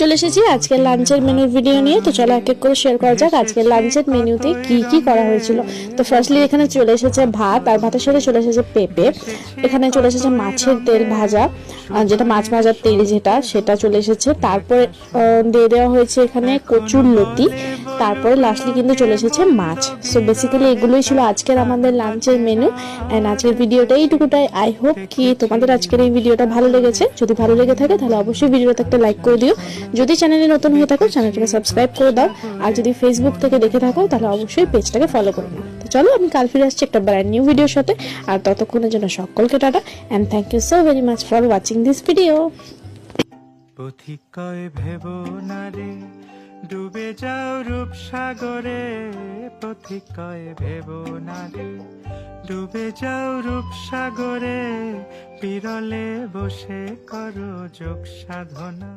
চলে এসেছি আজকের লাঞ্চের মেনুর ভিডিও নিয়ে। তো চলো এক এক করে শেয়ার করা যাক আজকের লাঞ্চের মেনুতে কি কি করা হয়েছিল। তো ফার্স্টলি এখানে চলে এসেছে ভাত, আর ভাতের সাথে চলে এসেছে পেঁপে। এখানে চলে এসেছে মাছের তেল ভাজা, যেটা মাছ ভাজার তেল সেটা চলে এসেছে। তারপরে দিয়ে দেওয়া হয়েছে এখানে কচুর লতি। তারপরে লাস্টলি কিন্তু চলে এসেছে মাছ। সো বেসিক্যালি এগুলোই ছিল আজকের আমাদের লাঞ্চের মেনু। অ্যান্ড আজকের ভিডিওটা এইটুকুটাই। আই হোপ কি তোমাদের আজকের এই ভিডিওটা ভালো লেগেছে। যদি ভালো লেগে থাকে তাহলে অবশ্যই ভিডিওতে একটা লাইক করে দিও। যদি চ্যানেলে নতুন হয়ে থাকো চ্যানেলটাকে সাবস্ক্রাইব করে দাও। আর যদি ফেসবুক থেকে দেখে থাকো তাহলে অবশ্যই পেজটাকে ফলো করে নাও। তো চলো আমি কাল ফিরে আসছি একটা ব্র্যান্ড নিউ ভিডিওর সাথে। আর ততক্ষণের জন্য সকলকে tata and thank you so very much for watching this video. পথিকয় ভেব না রে ডুবে যাও রূপসাগরে, পথিকয় ভেব না রে ডুবে যাও রূপসাগরে, বিরলে বসে করো যোগ সাধনা।